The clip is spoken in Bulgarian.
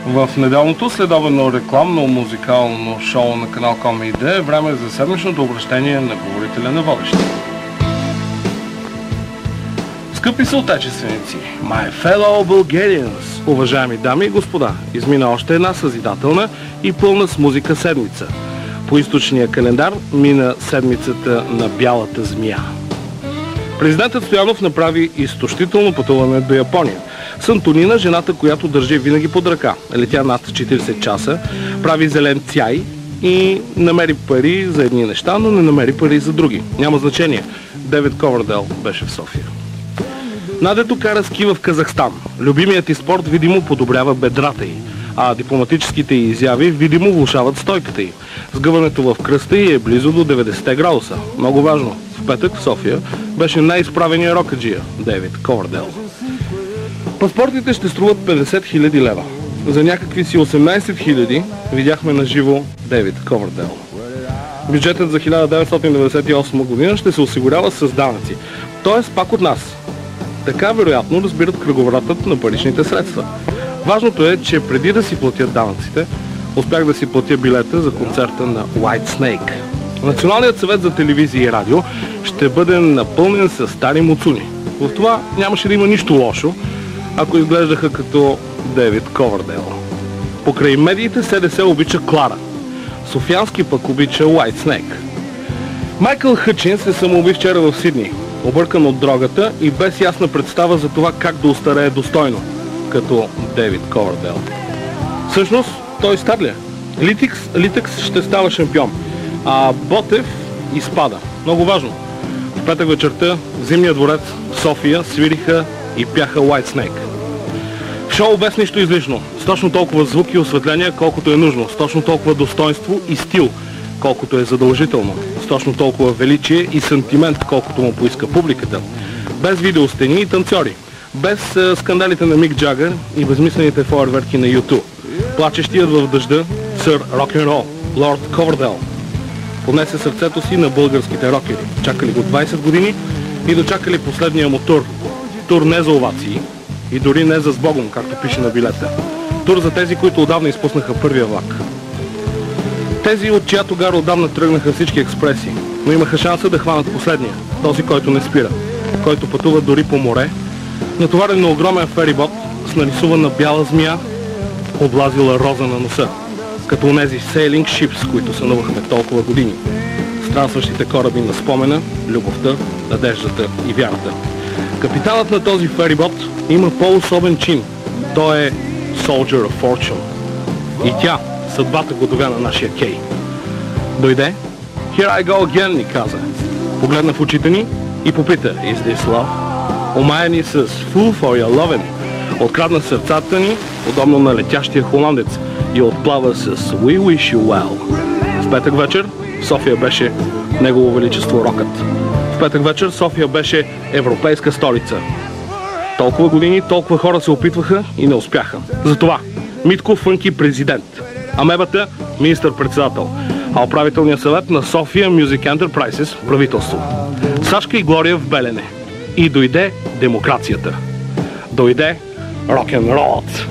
В неделното следобедно рекламно музикално шоу на канал Comedy е време за седмичното обращение на говорителя на водещи. Скъпи съотечественици, my fellow Bulgarians, уважаеми дами и господа, измина още една съзидателна и пълна с музика седмица. По източния календар мина седмицата на бялата змия. Президентът Стоянов направи изтощително пътуване до Япония. С Антонина, жената, която държи винаги под ръка. Летя над 40 часа, прави зелен цяй и намери пари за едни неща, но не намери пари за други. Няма значение. Дейвид Ковердейл беше в София. Надето кара ски в Казахстан. Любимият ти спорт видимо подобрява бедрата й, а дипломатическите й изяви видимо влошават стойката й. Сгъването в кръста й е близо до 90 градуса. Много важно. В петък в София беше най-изправеният рокаджия Дейвид Ковердейл. Паспортите ще струват 50 000 лева. За някакви си 18 000 видяхме на живо Дейвид Ковердейл. Бюджетът за 1998 година ще се осигурява с данъци, т.е. пак от нас. Така вероятно разбират кръговратът на паричните средства. Важното е, че преди да си платят данъците, успях да си платя билета за концерта на White Snake. Националният съвет за телевизия и радио ще бъде напълнен с стари муцуни. В това нямаше да има нищо лошо, ако изглеждаха като Дейвид Ковердейл. Покрай медиите СДС обича Клара. Софиянски пък обича White Snake. Майкъл Хъчинс се самоуби вчера в Сидни, объркан от дрогата и без ясна представа за това как да остарее достойно, като Дейвид Ковердейл. Всъщност, той стар ли е? Литекс ще става шампион, а Ботев изпада. Много важно. В петък вечерта в Зимния дворец в София свириха и пяха White Snake. Шоу без нищо излишно. С точно толкова звук и осветление, колкото е нужно. С точно толкова достоинство и стил, колкото е задължително. С точно толкова величие и сантимент, колкото му поиска публиката. Без видеостени и танцори. Без скандалите на Мик Джагър и безмислените фойерверки на YouTube. Плачещият в дъжда сър рок-н-рол Лорд Ковердейл поднесе сърцето си на българските рокери. Чакали го 20 години и дочакали последния му тур. Тур не за овации и дори не за сбогом, както пише на билета. Тур за тези, които отдавна изпуснаха първия влак. Тези, от чиято гара отдавна тръгнаха всички експреси, но имаха шанса да хванат последния, този, който не спира, който пътува дори по море, натоварен на огромен ферибот с нарисувана бяла змия, облазила роза на носа, като онези sailing ships, които сънувахме толкова години. Странстващите кораби на спомена, любовта, надеждата и вярата. Капитанът на този ферибот има по-особен чин. Той е Soldier of Fortune. И тя, съдбата го довя на нашия Кей. Дойде, Here I go again, ни каза. Погледна в очите ни и попита, Is this love? Омая ни с Fool for your loving. Открадна сърцата ни, подобно на летящия холандец, и отплава с We wish you well. В петък вечер София беше Негово величество рокът. В петък вечер София беше европейска столица. Толкова години, толкова хора се опитваха и не успяха. Затова Митко Фънки президент, Амебата министър-председател, а управителният съвет на София Music Enterprises правителство. Сашка и Глория в Белене. И дойде демокрацията. Дойде рок-н-ролът.